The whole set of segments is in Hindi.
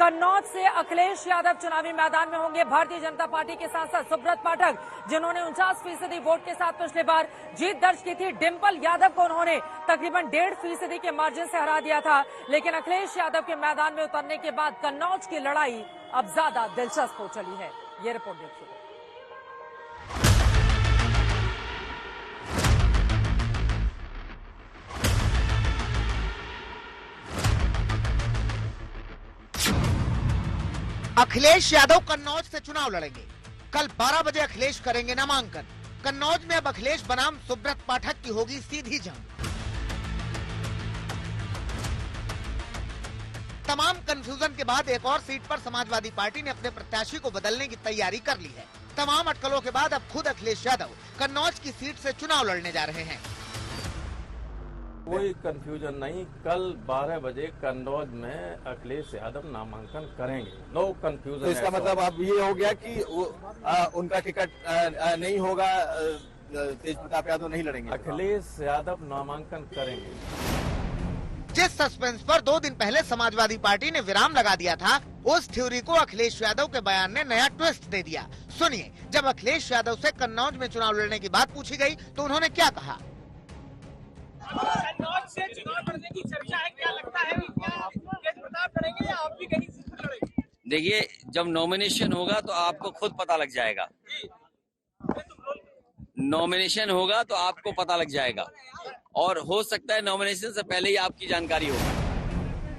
कन्नौज से अखिलेश यादव चुनावी मैदान में होंगे। भारतीय जनता पार्टी के सांसद सुब्रत पाठक, जिन्होंने 49% वोट के साथ पिछले बार जीत दर्ज की थी, डिंपल यादव को उन्होंने तकरीबन 1.5% के मार्जिन से हरा दिया था। लेकिन अखिलेश यादव के मैदान में उतरने के बाद कन्नौज की लड़ाई अब ज्यादा दिलचस्प हो चली है। ये रिपोर्ट देखिए। अखिलेश यादव कन्नौज से चुनाव लड़ेंगे। कल 12 बजे अखिलेश करेंगे नामांकन। कन्नौज में अब अखिलेश बनाम सुब्रत पाठक की होगी सीधी जंग। तमाम कंफ्यूजन के बाद एक और सीट पर समाजवादी पार्टी ने अपने प्रत्याशी को बदलने की तैयारी कर ली है। तमाम अटकलों के बाद अब खुद अखिलेश यादव कन्नौज की सीट से चुनाव लड़ने जा रहे हैं। कोई कंफ्यूजन नहीं, कल 12 बजे कन्नौज में अखिलेश यादव नामांकन करेंगे। No confusion. तो इसका मतलब अब ये हो गया कि उनका टिकट नहीं होगा, तेज प्रताप यादव नहीं लड़ेंगे। अखिलेश यादव नामांकन करेंगे। जिस सस्पेंस पर 2 दिन पहले समाजवादी पार्टी ने विराम लगा दिया था, उस थ्योरी को अखिलेश यादव के बयान ने नया ट्विस्ट दे दिया। सुनिए, जब अखिलेश यादव से कन्नौज में चुनाव लड़ने की बात पूछी गई तो उन्होंने क्या कहा। कन्नौज से चुनाव लड़ने की चर्चा है, क्या लगता है कि क्या तेज प्रताप लड़ेंगे या आप भी कहीं से लड़ेंगे? देखिए, जब नॉमिनेशन होगा तो आपको खुद पता लग जाएगा। नॉमिनेशन होगा तो आपको पता लग जाएगा, और हो सकता है नॉमिनेशन से पहले ही आपकी जानकारी हो।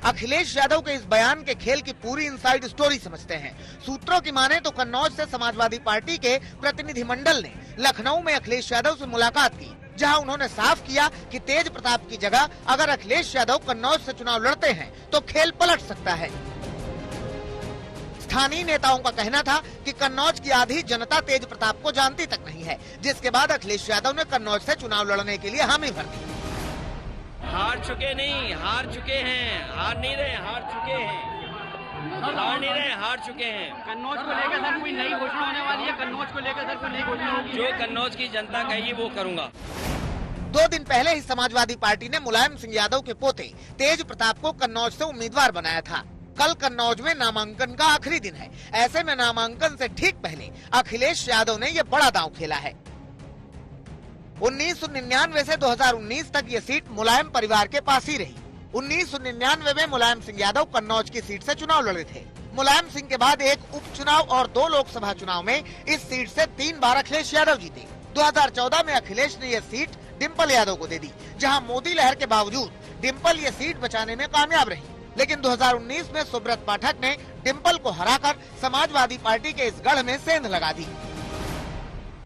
अखिलेश यादव के इस बयान के खेल की पूरी इनसाइड स्टोरी समझते हैं। सूत्रों की माने तो कन्नौज से समाजवादी पार्टी के प्रतिनिधिमंडल ने लखनऊ में अखिलेश यादव से मुलाकात की, जहां उन्होंने साफ किया कि तेज प्रताप की जगह अगर अखिलेश यादव कन्नौज से चुनाव लड़ते हैं तो खेल पलट सकता है। स्थानीय नेताओं का कहना था कि कन्नौज की आधी जनता तेज प्रताप को जानती तक नहीं है, जिसके बाद अखिलेश यादव ने कन्नौज से चुनाव लड़ने के लिए हामी भर दी। हार चुके नहीं, हार चुके हैं। हार नहीं रहे, हार चुके हैं। हार नहीं रहे, हार चुके हैं। कन्नौज को लेकर सर कोई नई घोषणा होने वाली है? कन्नौज को लेकर सर कोई नई घोषणा होगी? जो कन्नौज की जनता कहेगी वो करूंगा। 2 दिन पहले ही समाजवादी पार्टी ने मुलायम सिंह यादव के पोते तेज प्रताप को कन्नौज से उम्मीदवार बनाया था। कल कन्नौज में नामांकन का आखिरी दिन है। ऐसे में नामांकन से ठीक पहले अखिलेश यादव ने ये बड़ा दांव खेला है। 1999 से 2019 तक ये सीट मुलायम परिवार के पास ही रही। 1999 में मुलायम सिंह यादव कन्नौज की सीट से चुनाव लड़े थे। मुलायम सिंह के बाद एक उपचुनाव और 2 लोकसभा चुनाव में इस सीट से 3 बार अखिलेश यादव जीते। 2014 में अखिलेश ने यह सीट डिंपल यादव को दे दी, जहां मोदी लहर के बावजूद डिंपल ये सीट बचाने में कामयाब रही। लेकिन 2019 में सुब्रत पाठक ने डिंपल को हराकर समाजवादी पार्टी के इस गढ़ में सेंध लगा दी।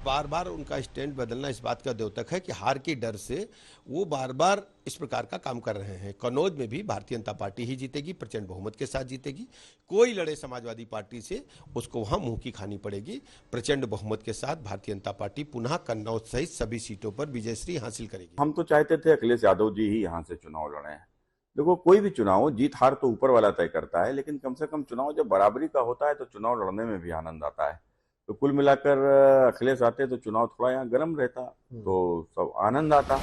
बार बार उनका स्टैंड बदलना इस बात का द्योतक है कि हार के डर से वो बार बार इस प्रकार का काम कर रहे हैं। कन्नौज में भी भारतीय जनता पार्टी ही जीतेगी, प्रचंड बहुमत के साथ जीतेगी। कोई लड़े समाजवादी पार्टी से, उसको वहां मुंह की खानी पड़ेगी। प्रचंड बहुमत के साथ भारतीय जनता पार्टी पुनः कन्नौज सहित सभी सीटों पर विजयश्री हासिल करेगी। हम तो चाहते थे अखिलेश यादव जी ही यहाँ से चुनाव लड़े। देखो, कोई भी चुनाव हो, जीत हार तो ऊपर वाला तय करता है, लेकिन कम से कम चुनाव जब बराबरी का होता है तो चुनाव लड़ने में भी आनंद आता है। तो कुल मिलाकर अखिलेश आते तो चुनाव थोड़ा यहाँ गर्म रहता, तो सब आनंद आता।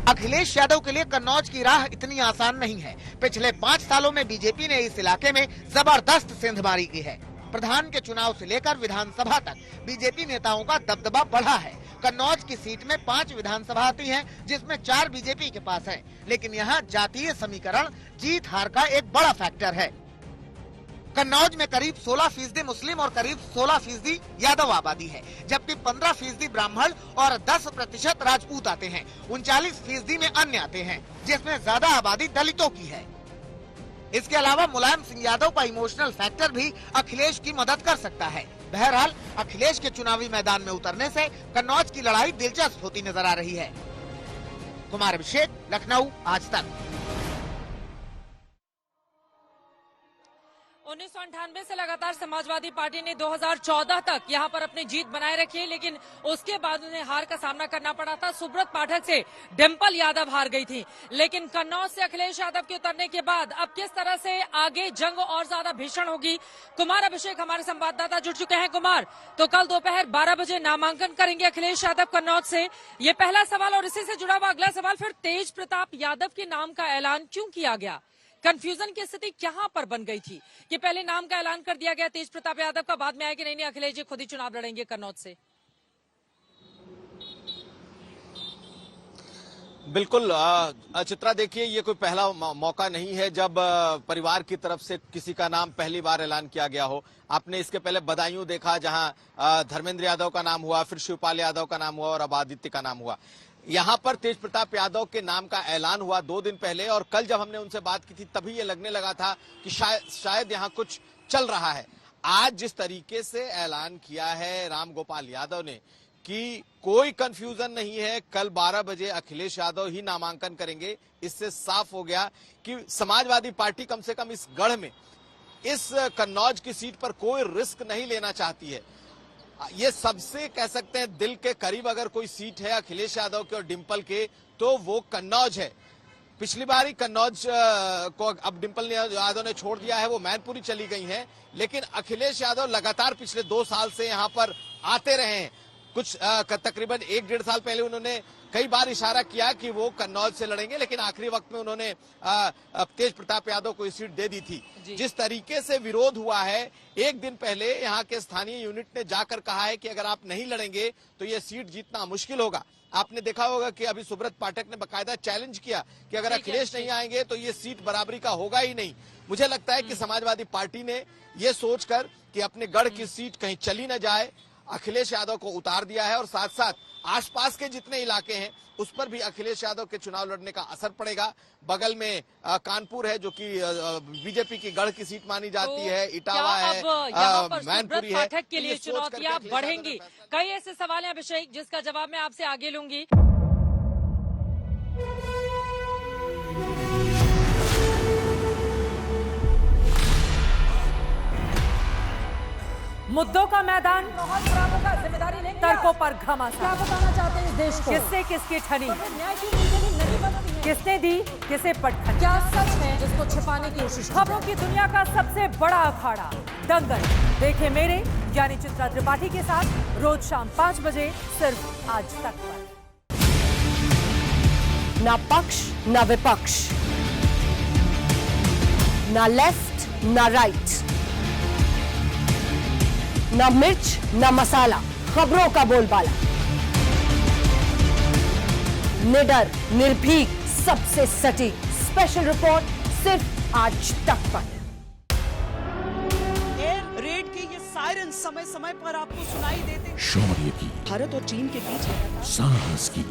अखिलेश यादव के लिए कन्नौज की राह इतनी आसान नहीं है। पिछले 5 सालों में बीजेपी ने इस इलाके में जबरदस्त सेंधमारी की है। प्रधान के चुनाव से लेकर विधानसभा तक बीजेपी नेताओं का दबदबा बढ़ा है। कन्नौज की सीट में 5 विधानसभा आती हैं, जिसमें 4 बीजेपी के पास है। लेकिन यहाँ जातीय समीकरण जीत हार का एक बड़ा फैक्टर है। कन्नौज में करीब 16% मुस्लिम और करीब 16% यादव आबादी है, जबकि 15% ब्राह्मण और 10% राजपूत आते हैं। 39% में अन्य आते हैं, जिसमें ज्यादा आबादी दलितों की है। इसके अलावा मुलायम सिंह यादव का इमोशनल फैक्टर भी अखिलेश की मदद कर सकता है। बहरहाल अखिलेश के चुनावी मैदान में उतरने से कन्नौज की लड़ाई दिलचस्प होती नजर आ रही है। कुमार अभिषेक, लखनऊ, आज तक। 1998 से लगातार समाजवादी पार्टी ने 2014 तक यहां पर अपनी जीत बनाए रखी है, लेकिन उसके बाद उन्हें हार का सामना करना पड़ा था। सुब्रत पाठक से डिंपल यादव हार गई थी। लेकिन कन्नौज से अखिलेश यादव के उतरने के बाद अब किस तरह से आगे जंग और ज्यादा भीषण होगी, कुमार अभिषेक हमारे संवाददाता जुड़ चुके हैं। कुमार, तो कल दोपहर 12 बजे नामांकन करेंगे अखिलेश यादव कन्नौज से, ये पहला सवाल। और इसी से जुड़ा हुआ अगला सवाल, फिर तेज प्रताप यादव के नाम का ऐलान क्यों किया गया? कंफ्यूजन की स्थिति कहां पर बन गई थी कि पहले नाम का ऐलान कर दिया गया तेज प्रताप यादव का, बाद में आया कि नहीं अखिलेश जी खुद ही चुनाव लड़ेंगे कन्नौज से? बिल्कुल चित्रा, देखिए ये कोई पहला मौका नहीं है जब परिवार की तरफ से किसी का नाम पहली बार ऐलान किया गया हो। आपने इसके पहले बदायूं देखा जहां धर्मेंद्र यादव का नाम हुआ, फिर शिवपाल यादव का नाम हुआ और अब आदित्य का नाम हुआ। यहां पर तेज प्रताप यादव के नाम का ऐलान हुआ 2 दिन पहले, और कल जब हमने उनसे बात की थी तभी ये लगने लगा था कि शायद यहां कुछ चल रहा है। आज जिस तरीके से ऐलान किया है राम गोपाल यादव ने कि कोई कंफ्यूजन नहीं है, कल 12 बजे अखिलेश यादव ही नामांकन करेंगे, इससे साफ हो गया कि समाजवादी पार्टी कम से कम इस गढ़ में, इस कन्नौज की सीट पर कोई रिस्क नहीं लेना चाहती है। ये सबसे कह सकते हैं दिल के करीब अगर कोई सीट है अखिलेश यादव के और डिंपल के तो वो कन्नौज है। पिछली बार ही कन्नौज को अब डिंपल यादव ने छोड़ दिया है, वो मैनपुरी चली गई हैं, लेकिन अखिलेश यादव लगातार पिछले 2 साल से यहां पर आते रहे हैं। कुछ तकरीबन 1-1.5 साल पहले उन्होंने कई बार इशारा किया कि वो कन्नौज से लड़ेंगे, लेकिन आखिरी वक्त में उन्होंने तेज प्रताप यादव को सीट दे दी थी। जिस तरीके से विरोध हुआ है, एक दिन पहले यहाँ के स्थानीय यूनिट ने जाकर कहा है कि अगर आप नहीं लड़ेंगे तो ये सीट जीतना मुश्किल होगा। आपने देखा होगा कि अभी सुब्रत पाठक ने बकायदा चैलेंज किया कि अगर अखिलेश नहीं आएंगे तो ये सीट बराबरी का होगा ही नहीं। मुझे लगता है कि समाजवादी पार्टी ने ये सोचकर कि अपने गढ़ की सीट कहीं चली न जाए, अखिलेश यादव को उतार दिया है, और साथ साथ आसपास के जितने इलाके हैं उस पर भी अखिलेश यादव के चुनाव लड़ने का असर पड़ेगा। बगल में कानपुर है जो कि बीजेपी की गढ़ की सीट मानी जाती है, इटावा है, मैनपुरी है। पाठक के लिए चुनौतियां बढ़ेंगी। कई ऐसे सवाल हैं अभिषेक जिसका जवाब मैं आपसे आगे लूंगी। मुद्दों का मैदान, जिम्मेदारी लेंगे, तर्कों पर घमासान। क्या बताना चाहते हैं इस देश को? किससे किसकी ठनी, किसने दी किसे पटखनी, क्या सच है जिसको छिपाने की कोशिश? खबरों की दुनिया का सबसे बड़ा अखाड़ा दंगल देखे मेरे यानी चित्रा त्रिपाठी के साथ रोज शाम 5 बजे सिर्फ आज तक पर। ना पक्ष ना विपक्ष, ना लेफ्ट ना राइट, ना मिर्च ना मसाला, खबरों का बोलबाला, निडर निर्भीक सबसे सटीक स्पेशल रिपोर्ट सिर्फ आज तक पर। एयर रेड के ये सायरन समय समय पर आपको सुनाई देते। शौर्य की, भारत और चीन के बीच साहस की,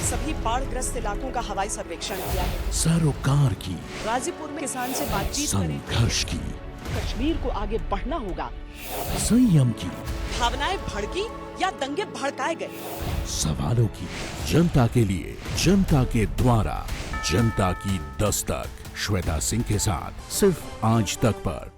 सभी बाढ़ग्रस्त इलाकों का हवाई सर्वेक्षण किया है। सरोकार की, गाजीपुर में किसान से बातचीत करें। संघर्ष की, कश्मीर को आगे बढ़ना होगा। संयम की, भावनाएं भड़की या दंगे भड़काए गए। सवालों की, जनता के लिए, जनता के द्वारा, जनता की दस्तक। श्वेता सिंह के साथ सिर्फ आज तक पर।